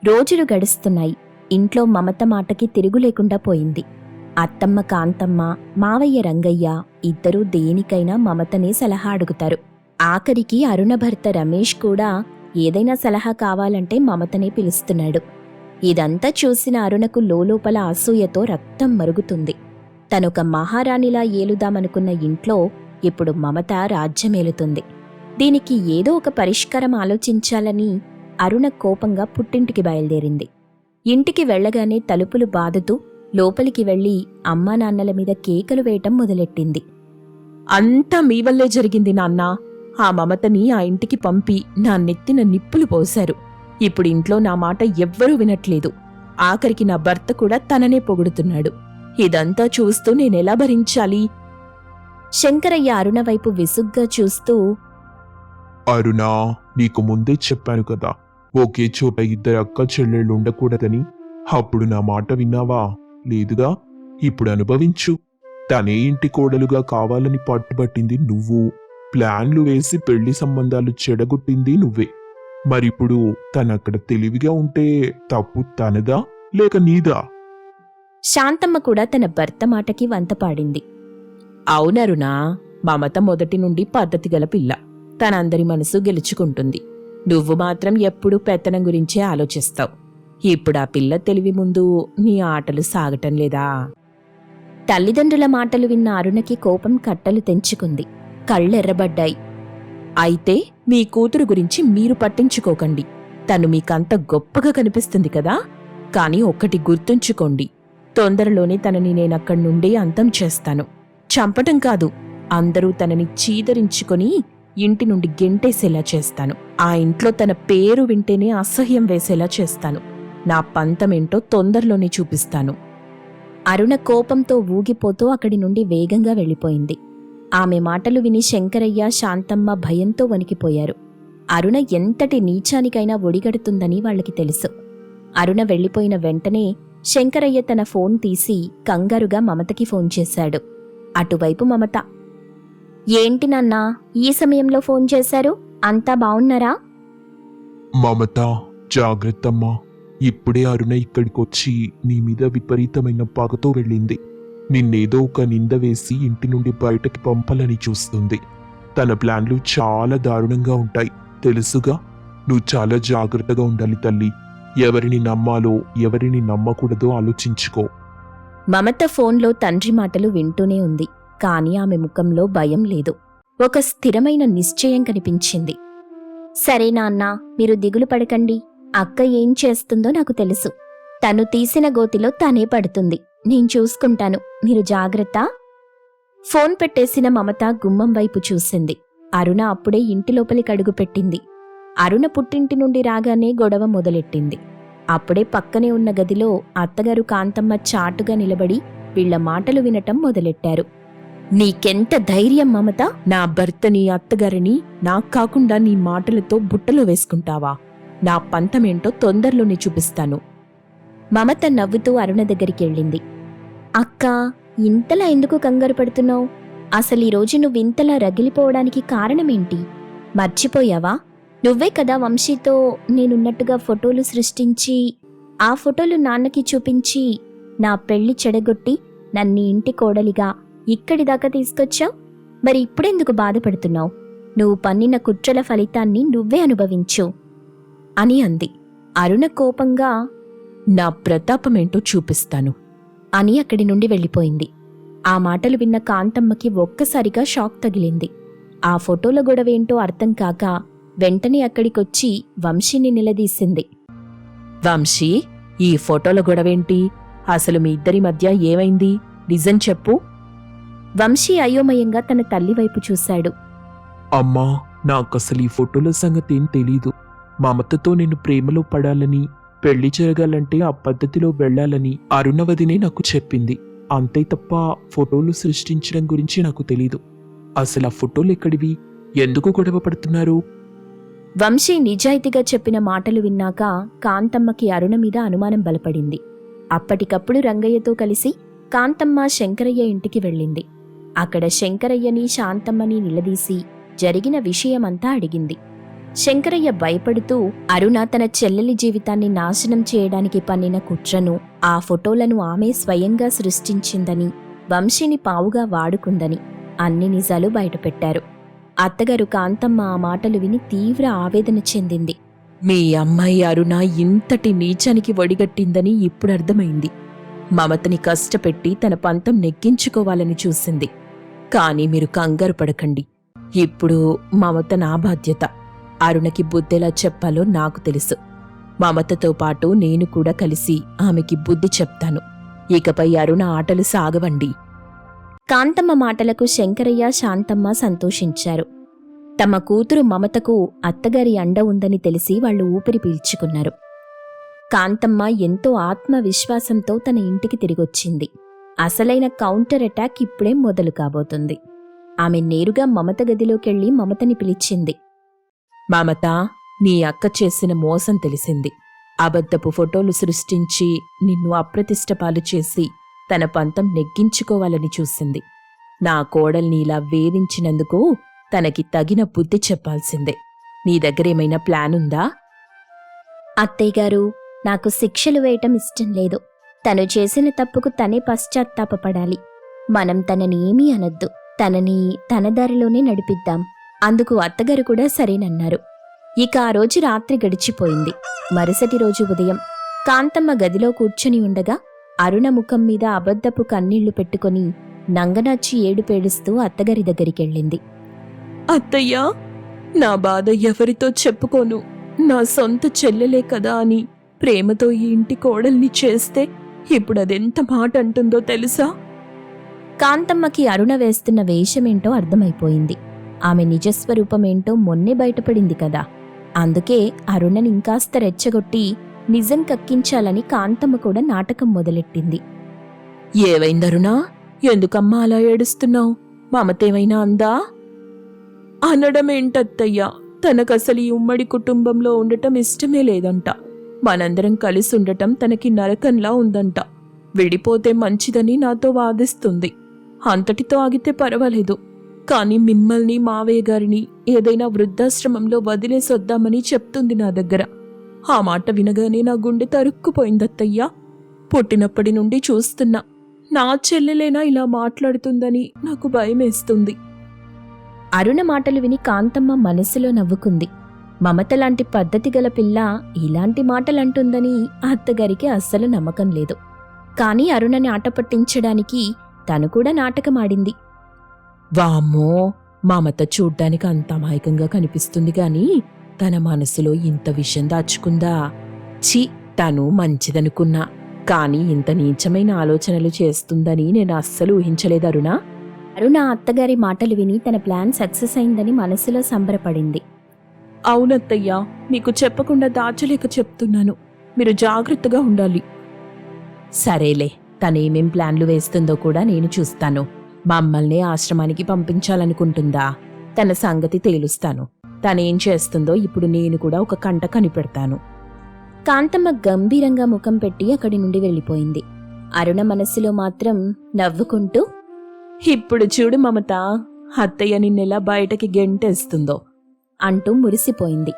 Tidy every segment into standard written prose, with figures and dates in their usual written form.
రోజులు గడుస్తున్నాయి. ఇంట్లో మమత మాటకి తిరుగులేకుండా పోయింది. అత్తమ్మ కాంతమ్మ, మావయ్య రంగయ్య ఇద్దరూ దేనికైనా మమతనే సలహా అడుగుతారు. ఆఖరికి అరుణ భర్త రమేష్ కూడా ఏదైనా సలహా కావాలంటే మమతనే పిలుస్తున్నాడు. ఇదంతా చూసిన అరుణకు లోలోపల అసూయతో రక్తం మరుగుతుంది. తనొక మహారాణిలా ఏలుదామనుకున్న ఇంట్లో ఇప్పుడు మమత రాజ్యమేలుతుంది. దీనికి ఏదో ఒక పరిష్కారం ఆలోచించాలని అరుణ కోపంగా పుట్టింటికి బయలుదేరింది. ఇంటికి వెళ్లగానే తలుపులు బాదుతూ లోపలికి వెళ్లి అమ్మానాన్నల మీద కేకలు వేయటం మొదలెట్టింది. అంతా మీ వల్లే జరిగింది నాన్నా. ఆ మమతని ఆ ఇంటికి పంపి నా నెత్తిన నిప్పులు పోశారు. ఇప్పుడు ఇంట్లో నా మాట ఎవ్వరూ వినట్లేదు. ఆఖరికి నా భర్త కూడా తననే పొగుడుతున్నాడు. ఇదంతా చూస్తూ నేనెలా భరించాలి? శంకరయ్య అరుణ వైపు విసుగ్గా చూస్తూ, అరుణా, నీకు ముందే చెప్పాను కదా, ఒకే చోట ఇద్దరు అక్క చెల్లెళ్ళు ఉండకూడదని. అప్పుడు నా మాట విన్నావా? లేదుగా. ఇప్పుడు అనుభవించు. తనే ఇంటి కోడలుగా కావాలని పట్టుబట్టింది నువ్వు. ప్లాన్లు వేసి పెళ్లి సంబంధాలు చెడగొట్టింది నువ్వే. మరిప్పుడు తనక్కడ తెలివిగా ఉంటే తప్పు తనదా లేక నీదా? శాంతమ్మ కూడా తన భర్త మాటకి వంతపాడింది. అవునరునా, మమత మొదటి నుండి పద్ధతి గల పిల్ల. తనందరి మనసు గెలుచుకుంటుంది. నువ్వు మాత్రం ఎప్పుడూ పెత్తనం గురించే ఆలోచిస్తావు. ఇప్పుడు ఆ పిల్ల తెలివి ముందు నీ ఆటలు సాగటం లేదా? తల్లిదండ్రుల మాటలు విన్న అరుణకి కోపం కట్టలు తెంచుకుంది. కళ్ళెర్రబడ్డాయి. అయితే మీ కూతురు గురించి మీరు పట్టించుకోకండి. తను మీకంత గొప్పగా కనిపిస్తుంది కదా. కాని ఒక్కటి గుర్తుంచుకోండి, తొందరలోనే తనని నేనక్కడి నుండి అంతం చేస్తాను. చంపటం కాదు, అందరూ తనని చీదరించుకొని ఇంటి నుండి గెంటేసేలా చేస్తాను. ఆ ఇంట్లో తన పేరు వింటేనే అసహ్యం వేసేలా చేస్తాను. నా పంతమేంటో తొందరలోనే చూపిస్తాను. అరుణ కోపంతో ఊగిపోతూ అక్కడి నుండి వేగంగా వెళ్ళిపోయింది. ఆమె మాటలు విని శంకరయ్య, శాంతమ్మ భయంతో వణికిపోయారు. అరుణ ఎంతటి నీచానికైనా ఒడిగడుతుందని వాళ్లకి తెలుసు. అరుణ వెళ్లిపోయిన వెంటనే శంకరయ్య తన ఫోన్ తీసి కంగారుగా మమతకి ఫోన్ చేశాడు. అటువైపు మమత, ఏంటి నాన్నా ఈ సమయంలో ఫోన్ చేశారు? అంతా బావున్నారా? మమత, జాగ్రత్తమ్మా. ఇప్పుడే అరుణ ఇక్కడికొచ్చి నీ మీద విపరీతమైన పగతో వెళ్ళింది. నిన్నేదో ఒక నింద వేసి ఇంటి నుండి బయటకి పంపాలని చూస్తుంది. తన ప్లాన్లు చాలా దారుణంగా ఉంటాయి, తెలుసుగా. నువ్వు చాలా జాగ్రత్తగా ఉండాలి తల్లి. ఎవరిని నమ్మాలో ఎవరిని నమ్మకూడదో ఆలోచించుకో. మమత ఫోన్లో తండ్రి మాటలు వింటూనే ఉంది. కాని ఆమె ముఖంలో భయం లేదు, ఒక స్థిరమైన నిశ్చయం కనిపించింది. సరే నాన్నా, మీరు దిగులు పడకండి. అక్క ఏం చేస్తుందో నాకు తెలుసు. తను తీసిన గోతిలో తనే పడుతుంది. నేను చూసుకుంటాను, మీరు జాగ్రత్త. ఫోన్ పెట్టేసిన మమత గుమ్మం వైపు చూసింది. అరుణ అప్పుడే ఇంటి లోపలికి అడుగుపెట్టింది. అరుణ పుట్టింటి నుండి రాగానే గొడవ మొదలెట్టింది. అప్పుడే పక్కనే ఉన్న గదిలో అత్తగారు కాంతమ్మ చాటుగా నిలబడి వీళ్ల మాటలు వినటం మొదలెట్టారు. నీకెంత ధైర్యం మమత? నా భర్తని, అత్తగారిని నాకు కాకుండా నీ మాటలతో బుట్టలో వేసుకుంటావా? నా పంతమేంటో తొందరలోనే చూపిస్తాను. మమత నవ్వుతూ అరుణ దగ్గరికెళ్ళింది. అక్కా, ఇంతలా ఎందుకు కంగారు పడుతున్నావు? అసలు ఈరోజు నువ్వింతలా రగిలిపోవడానికి కారణమేంటి? మర్చిపోయావా? నువ్వే కదా వంశీతో నేనున్నట్టుగా ఫోటోలు సృష్టించి ఆ ఫోటోలు నాన్నకి చూపించి నా పెళ్లి చెడగొట్టి నన్ను ఇంటి కోడలిగా ఇక్కడిదాకా తీసుకొచ్చావు. మరి ఇప్పుడెందుకు బాధపడుతున్నావు? నువ్వు పన్నిన కుట్రల ఫలితాన్ని నువ్వే అనుభవించు అని అంది. అరుణ కోపంగా, నా ప్రతాపమేంటో చూపిస్తాను అని అక్కడి నుండి వెళ్ళిపోయింది. ఆ మాటలు విన్న కాంతమ్మకి ఒక్కసారిగా షాక్ తగిలింది. ఆ ఫోటోల గొడవేంటో అర్థం కాక వెంటనే అక్కడికొచ్చి వంశీని నిలదీసింది. వంశీ, ఈ ఫోటోల గొడవేంటి? అసలు మీ ఇద్దరి మధ్య ఏమైంది? నిజం చెప్పు. వంశీ అయోమయంగా తన తల్లి వైపు చూశాడు. అమ్మా, నాకసలు ఈ ఫోటోల సంగతేం తెలీదు. మమతతో నేను ప్రేమలో పడాలని, పెళ్లి జరగాలంటే ఆ పద్ధతిలో వెళ్లాలని అరుణవదినే నాకు చెప్పింది. అంతే తప్ప ఫోటోలు సృష్టించడం గురించి నాకు తెలీదు. అసలు ఆ ఫోటోలు ఎక్కడివి? ఎందుకు గొడవ పడుతున్నారు? వంశీ నిజాయితీగా చెప్పిన మాటలు విన్నాక కాంతమ్మకి అరుణ మీద అనుమానం బలపడింది. అప్పటికప్పుడు రంగయ్యతో కలిసి కాంతమ్మ శంకరయ్య ఇంటికి వెళ్ళింది. అక్కడ శంకరయ్యని, శాంతమ్మని నిలదీసి జరిగిన విషయమంతా అడిగింది. శంకరయ్య భయపడుతూ అరుణ తన చెల్లెలి జీవితాన్ని నాశనం చేయడానికి పన్నిన కుట్రను, ఆ ఫోటోలను ఆమె స్వయంగా సృష్టించిందని, వంశీని పావుగా వాడుకుందని అన్ని నిజాలు బయటపెట్టారు. అత్తగారు కాంతమ్మ ఆ మాటలు విని తీవ్ర ఆవేదన చెందింది. మీ అమ్మాయి అరుణ ఇంతటి నీచానికి ఒడిగట్టిందని ఇప్పుడు అర్థమైంది. మమతని కష్టపెట్టి తన పంతం నెగ్గించుకోవాలని చూసింది. కానీ మీరు కంగారు పడకండి. ఇప్పుడు మమత నా బాధ్యత. అరుణకి బుద్ధెలా చెప్పాలో నాకు తెలుసు. మమతతో పాటు నేను కూడా కలిసి ఆమెకి బుద్ధి చెప్తాను. ఇకపై అరుణ ఆటలు సాగవండి. కాంతమ్మ మాటలకు శంకరయ్య, శాంతమ్మ సంతోషించారు. తమ కూతురు మమతకు అత్తగారి అండ ఉందని తెలిసి వాళ్లు ఊపిరి పీల్చుకున్నారు. కాంతమ్మ ఎంతో ఆత్మవిశ్వాసంతో తన ఇంటికి తిరిగొచ్చింది. అసలైన కౌంటర్ అటాక్ ఇప్పుడే మొదలు కాబోతుంది. ఆమె నేరుగా మమత గదిలోకెళ్లి మమతని పిలిచింది. మమత, నీ అక్క చేసిన మోసం తెలిసింది. అబద్ధపు ఫోటోలు సృష్టించి నిన్ను అప్రతిష్ట పాలు చేసి తన పంతం నెగ్గించుకోవాలని చూసింది. నా కోడల్ని ఇలా వేధించినందుకు తనకి తగిన బుద్ధి చెప్పాల్సిందే. నీ దగ్గరేమైనా ప్లాన్ ఉందా? అత్తయ్యగారు, నాకు శిక్షలు వేయటం ఇష్టం లేదు. తను చేసిన తప్పుకు తనే పశ్చాత్తాపపడాలి. మనం తనని ఏమీ అనొద్దు. తనని తన దారిలోనే నడిపిద్దాం. అందుకు అత్తగారు కూడా సరేనన్నారు. ఇక ఆ రోజు రాత్రి గడిచిపోయింది. మరుసటి రోజు ఉదయం కాంతమ్మ గదిలో కూర్చొని ఉండగా అరుణ ముఖం మీద అబద్ధపు కన్నీళ్లు పెట్టుకుని నంగనాచి ఏడుపేడుస్తూ అత్తగారి దగ్గరికెళ్ళింది. అత్తయ్యా, నా బాధ ఎవరితో చెప్పుకోను. నా సొంత చెల్లెలే కదా అని ప్రేమతో ఈ ఇంటి కోడల్ని చేస్తే ఇప్పుడు అదెంత మాట అంటుందో తెలుసా? కాంతమ్మకి అరుణ వేస్తున్న వేషమేంటో అర్థమైపోయింది. ఆమె నిజస్వరూపమేంటో మొన్నే బయటపడింది కదా. అందుకే అరుణని ఇంకాస్త రెచ్చగొట్టి నిజం కక్కించాలని కాంతమ్మ కూడా నాటకం మొదలెట్టింది. ఏవైందరుణా? ఎందుకమ్మా అలా ఏడుస్తున్నావు? మమతేమైనా అందా? అనడమేంటత్తయ్యా, తనకసలు ఈ ఉమ్మడి కుటుంబంలో ఉండటం ఇష్టమే లేదంట. మనందరం కలిసి ఉండటం తనకి నరకంలా ఉందంట. విడిపోతే మంచిదని నాతో వాదిస్తుంది. అంతటితో ఆగితే పర్వాలేదు, కానీ మిమ్మల్ని, మావయ్య గారిని ఏదైనా వృద్ధాశ్రమంలో వదిలేసొద్దామని చెప్తుంది నా దగ్గర. ఆ మాట వినగానే నా గుండె తరుక్కుపోయిందత్తయ్యా. పుట్టినప్పటి నుండి చూస్తున్నా. నా చెల్లెలేనా ఇలా మాట్లాడుతుందని నాకు భయమేస్తుంది. అరుణ మాటలు విని కాంతమ్మ మనసులో నవ్వుకుంది. మమత లాంటి పద్ధతి గల పిల్ల ఇలాంటి మాటలంటుందని అత్తగారికి అస్సలు నమ్మకం లేదు. కాని అరుణని ఆట పట్టించడానికి తను కూడా నాటకమాడింది. వామ్మో, మమత చూడ్డానికి అంత అమాయకంగా కనిపిస్తుంది గాని తన మనసులో ఇంత విషయం దాచుకుందా? ఛీ, తను మంచిదనుకున్నా, కాని ఇంత నీచమైన ఆలోచనలు చేస్తుందని నేను అస్సలు ఊహించలేదు అరుణ. అరుణ అత్తగారి మాటలు విని తన ప్లాన్ సక్సెస్ అయిందని మనసులో సంబరపడింది. అవునత్తయ్యా, మీకు చెప్పకుండా దాచలేక చెప్తున్నాను. మీరు జాగ్రత్తగా ఉండాలి. సరేలే, తనేమేం ప్లాన్లు వేస్తుందో కూడా నేను చూస్తాను. మమ్మల్ని ఆశ్రమానికి పంపించాలనుకుంటుందా? తన సంగతి తేలుస్తాను. తనేం చేస్తుందో ఇప్పుడు నేను కూడా ఒక కంట కనిపెడతాను. కాంతమ్మ గంభీరంగా ముఖం పెట్టి అక్కడి నుండి వెళ్ళిపోయింది. అరుణ మనసులో మాత్రం నవ్వుకుంటూ, ఇప్పుడు చూడు మమత, అత్తయ్య నిన్నెలా బయటకి గెంటేస్తుందో అంటూ మురిసిపోయింది.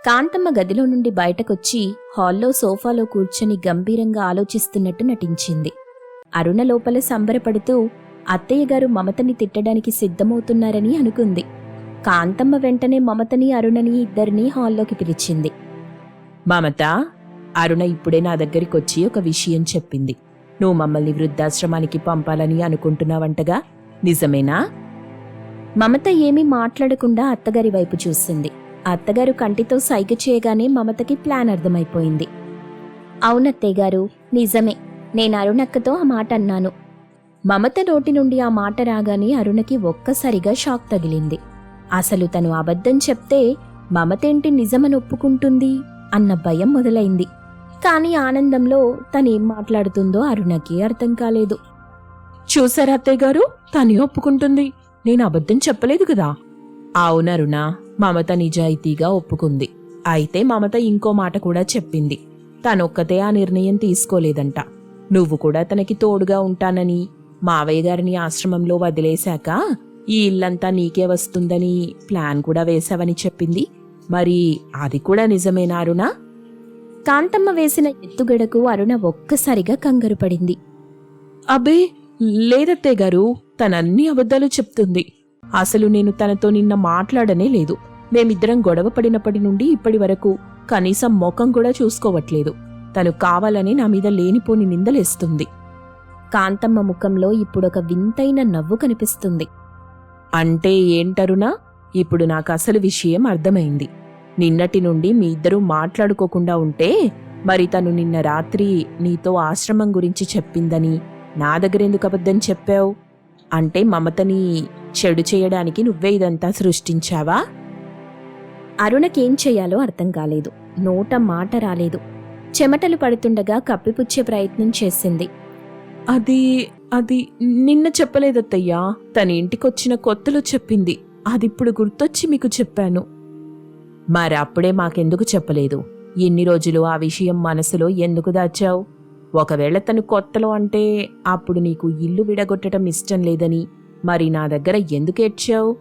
కాంతమ్మ గదిలో నుండి బయటకొచ్చి హాల్లో సోఫాలో కూర్చొని గంభీరంగా ఆలోచిస్తున్నట్టు నటించింది. అరుణ లోపల సంబరపడుతూ అత్తయ్యగారు మమతని తిట్టడానికి సిద్ధమవుతున్నారని అనుకుంది. కాంతమ్మ వెంటనే మమతని, అరుణని ఇద్దరినీ హాల్లోకి పిలిచింది. మమత, అరుణ ఇప్పుడే నా దగ్గరికొచ్చి ఒక విషయం చెప్పింది. నువ్వు మమ్మల్ని వృద్ధాశ్రమానికి పంపాలని అనుకుంటున్నావంటగా, నిజమేనా? మమత ఏమీ మాట్లాడకుండా అత్తగారి వైపు చూసింది. అత్తగారు కంటితో సైగ చేయగానే మమతకి ప్లాన్ అర్థమైపోయింది. అవునత్తయ్యగారు, నిజమే. నేను అరుణక్కతో ఆ మాట అన్నాను. మమత నోటి నుండి ఆ మాట రాగానే అరుణకి ఒక్కసారిగా షాక్ తగిలింది. అసలు తను అబద్ధం చెప్తే మమతేంటి నిజమని ఒప్పుకుంటుంది అన్న భయం మొదలైంది. కాని ఆనందంలో తనేం మాట్లాడుతుందో అరుణకి అర్థం కాలేదు. చూసారా అత్తయ్య గారు, తనే ఒప్పుకుంటుంది. నేను అబద్ధం చెప్పలేదు కదా. అవునరుణ, మమత నిజాయితీగా ఒప్పుకుంది. అయితే మమత ఇంకో మాట కూడా చెప్పింది. తనొక్కతే ఆ నిర్ణయం తీసుకోలేదంట. నువ్వు కూడా తనకి తోడుగా ఉంటానని, మావయ్య గారిని ఆశ్రమంలో వదిలేశాక ఈ ఇల్లంతా నీకే వస్తుందని ప్లాన్ కూడా వేశావని చెప్పింది. మరి అది కూడా నిజమేనా అరుణ? కాంతమ్మ వేసిన ఎత్తుగడకు అరుణ ఒక్కసారిగా కంగారు పడింది. అబ్బే లేదత్తయ్య గారు, తనన్నీ అబద్ధాలు చెప్తుంది. అసలు నేను తనతో నిన్న మాట్లాడనే లేదు. మేమిద్దరం గొడవ పడినప్పటి నుండి ఇప్పటి వరకు కనీసం ముఖం కూడా చూసుకోవట్లేదు. తను కావాలని నా మీద లేనిపోని నిందలేస్తుంది. కాంతమ్మ ముఖంలో ఇప్పుడొక వింతైన నవ్వు కనిపిస్తుంది. అంటే ఏంటరునా? ఇప్పుడు నాకు అసలు విషయం అర్థమైంది. నిన్నటి నుండి మీ ఇద్దరూ మాట్లాడుకోకుండా ఉంటే మరి తను నిన్న రాత్రి నీతో ఆశ్రమం గురించి చెప్పిందని నా దగ్గరెందుకు అబద్ధం చెప్పావు? అంటే మమతని చెడు చేయడానికి నువ్వే ఇదంతా సృష్టించావా? అరుణకేం చెయ్యాలో అర్థం కాలేదు. నోట మాట రాలేదు. చెమటలు పడుతుండగా కప్పిపుచ్చే ప్రయత్నం చేసింది. అది అది నిన్న చెప్పలేదత్తయ్యా. తన ఇంటికొచ్చిన కొత్తలో చెప్పింది. అదిప్పుడు గుర్తొచ్చి మీకు చెప్పాను. మరి అప్పుడే మాకెందుకు చెప్పలేదు? ఇన్ని రోజులు ఆ విషయం మనసులో ఎందుకు దాచావు? ఒకవేళ తను కొత్తలో అంటే అప్పుడు నీకు ఇల్లు విడగొట్టడం ఇష్టం లేదని మరి నా దగ్గర ఎందుకు ఏడ్చావు?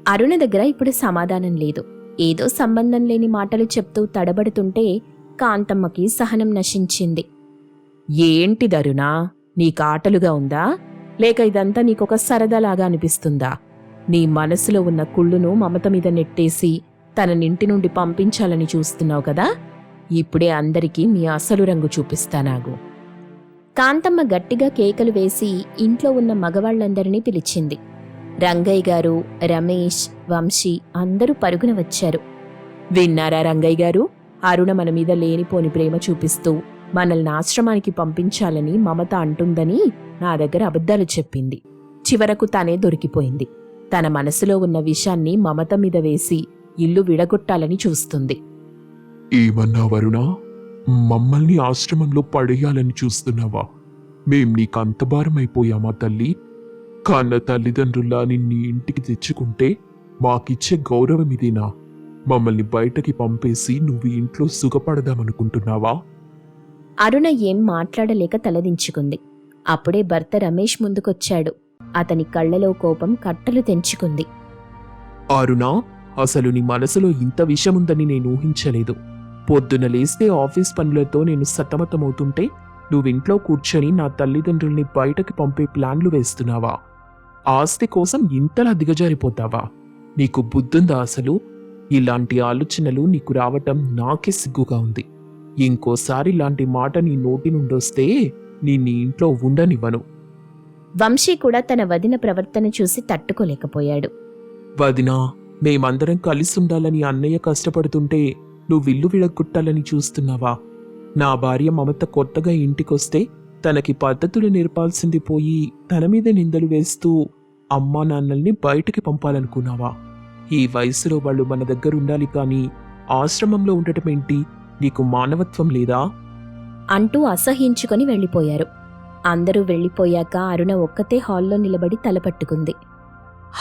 అరుణ దగ్గర ఇప్పుడు సమాధానం లేదు. ఏదో సంబంధం లేని మాటలు చెప్తూ తడబడుతుంటే కాంతమ్మకి సహనం నశించింది. ఏంటిదరునా? నీకాటలుగా ఉందా? లేక ఇదంతా నీకొక సరదాలాగా అనిపిస్తుందా? నీ మనసులో ఉన్న కుళ్ళును మమత మీద నెట్టేసి తననింటి నుండి పంపించాలని చూస్తున్నావు కదా? ఇప్పుడే అందరికీ మీ అసలు రంగు చూపిస్తానాగు. కాంతమ్మ గట్టిగా కేకలు వేసి ఇంట్లో ఉన్న మగవాళ్లందరినీ పిలిచింది. రంగయ్య గారు, రమేష్, వంశీ అందరూ పరుగున వచ్చారు. విన్నారా రంగయ్య గారు? అరుణ మన మీద లేనిపోని ప్రేమ చూపిస్తూ మనల్ని ఆశ్రమానికి పంపించాలని మమత అంటుందని నా దగ్గర అబద్ధాలు చెప్పింది. చివరకు తనే దొరికిపోయింది. తన మనసులో ఉన్న విషాన్ని మమత మీద వేసి ఇల్లు విడగొట్టాలని చూస్తుంది. ఏమన్నా వరుణా? మమ్మల్ని ఆశ్రమంలో పడేయాలని చూస్తున్నావా? మేం నీకంత భారమైపోయామా తల్లి? కన్న తల్లిదండ్రుల్లా నిన్ను ఇంటికి తెచ్చుకుంటే మాకిచ్చే గౌరవం ఇదేనా? మమ్మల్ని బయటకి పంపేసి నువ్వు ఇంట్లో సుఖపడదామనుకుంటున్నావా? అరుణ ఏం మాట్లాడలేక తలదించుకుంది. అప్పుడే భర్త రమేష్ ముందుకొచ్చాడు. అతని కళ్లలో కోపం కట్టలు తెంచుకుంది. అరుణా, అసలు నీ మనసులో ఇంత విషముందని నేను ఊహించలేదు. పొద్దున లేస్తే ఆఫీస్ పనులతో నేను సతమతమవుతుంటే నువ్వింట్లో కూర్చొని నా తల్లిదండ్రుల్ని బయటకి పంపే ప్లాన్లు వేస్తున్నావా? ఆస్తి కోసం ఇంతలా దిగజారిపోతావా? నీకు బుద్ధుందా అసలు? ఇలాంటి ఆలోచనలు నీకు రావటం నాకే సిగ్గుగా ఉంది. ఇంకోసారి ఇలాంటి మాట నీ నోటి నుండొస్తే నీ ఇంట్లో ఉండనివ్వను. వంశీ కూడా తన వదిన ప్రవర్తన చూసి తట్టుకోలేకపోయాడు. వదినా, మేమందరం కలిసుండాలని అన్నయ్య కష్టపడుతుంటే నువ్విల్లు విడగొట్టాలని చూస్తున్నావా? నా భార్య మమత కొత్తగా ఇంటికొస్తే తనకి పద్ధతులు నేర్పాల్సింది పోయి తన మీద నిందలు వేస్తూ అమ్మా నాన్నల్ని బయటికి పంపాలనుకున్నావా? ఈ వయసులో వాళ్ళు మన దగ్గర ఉండాలి కానీ ఆశ్రమంలో ఉండటమేంటి? నీకు మానవత్వం లేదా? అంటూ అసహించుకొని వెళ్ళిపోయారు. అందరూ వెళ్ళిపోయాక అరుణ ఒక్కతే హాల్లో నిలబడి తలపట్టుకుంది.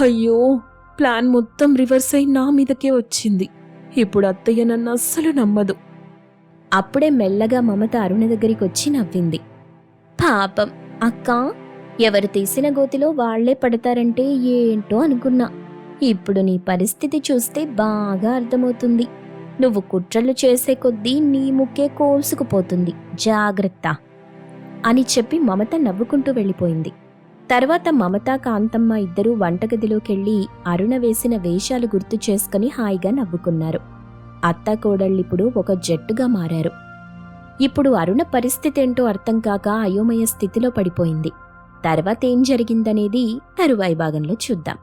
అయ్యో, ప్లాన్ మొత్తం రివర్స్ అయి నా మీదకే వచ్చింది. ఇప్పుడు అత్తయ్య నన్ను అస్సలు నమ్మదు. అప్పుడే మెల్లగా మమత అరుణ దగ్గరికొచ్చి నవ్వింది. పాపం అక్కా, ఎవరు తీసిన గోతిలో వాళ్లే పడతారంటే ఏంటో అనుకున్నా. ఇప్పుడు నీ పరిస్థితి చూస్తే బాగా అర్థమవుతుంది. నువ్వు కుట్రలు చేసే కొద్దీ నీ ముక్కే కోల్సుకుపోతుంది, జాగ్రత్త అని చెప్పి మమత నవ్వుకుంటూ వెళ్ళిపోయింది. తర్వాత మమత, కాంతమ్మ ఇద్దరూ వంటగదిలోకెళ్ళి అరుణ వేసిన వేషాలు గుర్తు చేసుకుని హాయిగా నవ్వుకున్నారు. అత్తాకోడళ్ళిప్పుడు ఒక జట్టుగా మారారు. ఇప్పుడు అరుణ పరిస్థితేంటో అర్థం కాక అయోమయ స్థితిలో పడిపోయింది. తర్వాతేం జరిగిందనేది తరువాయి భాగంలో చూద్దాం.